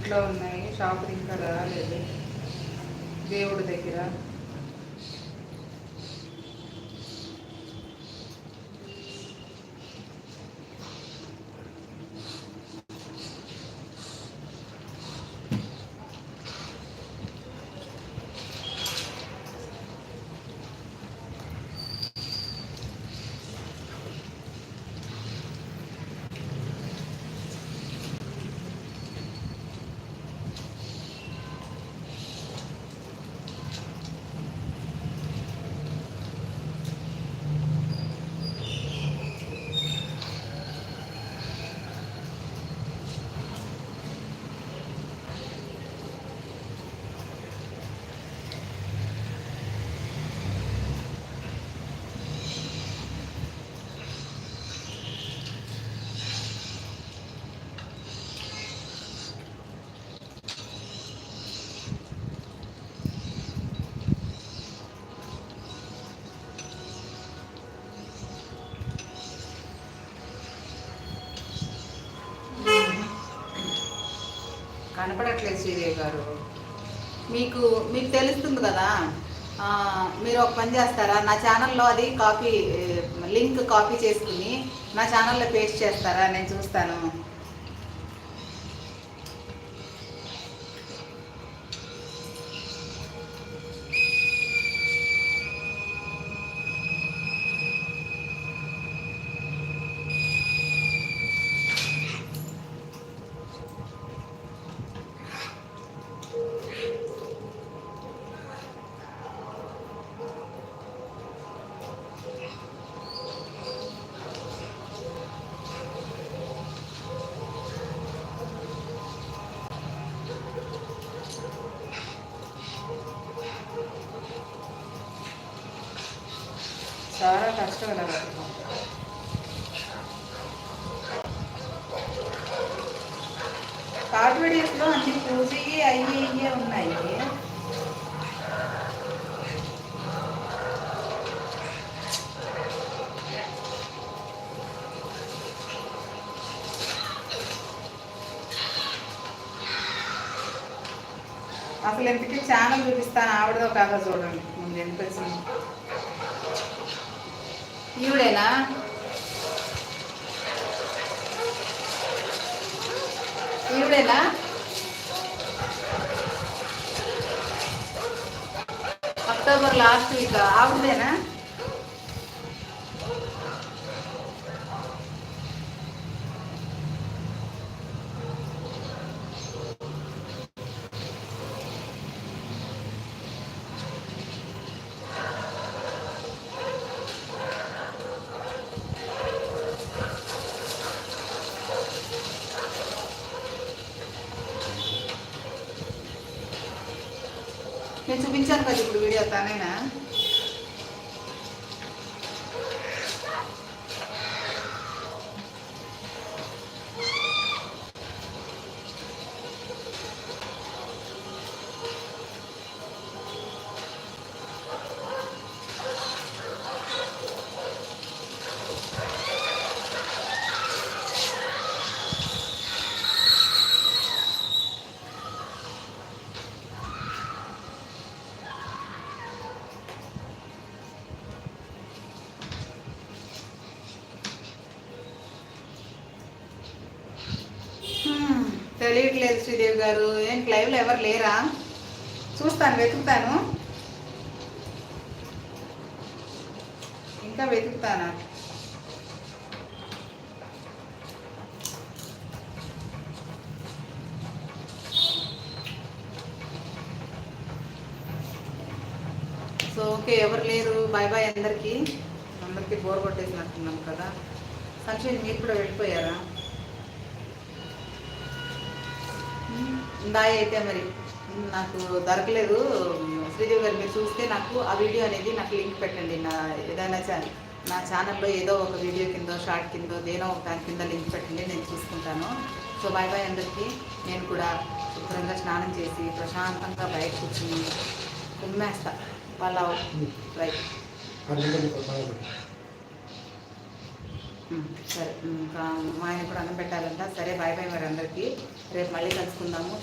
ఇంట్లో ఉన్నాయి, షాప్ ఇంకా రాలేదు. దేవుడి దగ్గర కనపడట్లేదు శ్రీదేవి గారు. మీకు మీకు తెలుస్తుంది కదా. మీరు ఒక పని చేస్తారా, నా ఛానల్లో అది కాపీ లింక్ కాపీ చేసుకుని నా ఛానల్లో పేస్ట్ చేస్తారా, నేను చూస్తాను. చాలా కష్టం ఇలా బతుకం. షార్ట్ వీడియోస్లో అన్ని పూజీ అయ్యి ఇయ్యే ఉన్నాయి. అసలు ఇంతకీ ఛానల్ చూపిస్తాను, ఆవిడదో కాదో చూడండి. ముందు ఎంత వచ్చింది ఈవిడేనా? ఈవిడేనా? అక్టోబర్ లాస్ట్ వీక్ ఆవిడదేనా? నేను చూపించాను కదా ఇప్పుడు వీడియో, తానేనా? తెలియట్లేదు శ్రీదేవి గారు. ఏంటి లైవ్లో ఎవరు లేరా? చూస్తాను, వెతుకుతాను, ఇంకా వెతుకుతాను. సో ఓకే, ఎవరు లేరు. బాయ్ బాయ్ అందరికీ. అందరికీ బోర్ కొట్టేసినట్టున్నాం కదా. సంక్షేమ మీరు కూడా వెళ్ళిపోయారా? బాయ్. అయితే మరి నాకు దొరకలేదు శ్రీదేవి గారు. మీరు చూస్తే నాకు ఆ వీడియో అనేది నాకు లింక్ పెట్టండి. ఏదైనా నా ఛానల్లో ఏదో ఒక వీడియో కింద, షార్ట్ కింద, దేనో ఒక దాని కింద లింక్ పెట్టండి, నేను చూసుకుంటాను. సో బాయ్ బాయ్ అందరికీ. నేను కూడా శుభ్రంగా స్నానం చేసి ప్రశాంతంగా బయట కూర్చుని కుమ్మేస్తా. పలావ్ రైట్. సరే, ఇంకా మా ఆయన కూడా అన్నం పెట్టాలంట. సరే బాయ్ బాయ్ మరి అందరికీ. రేపు మళ్ళీ కలుసుకుందాము.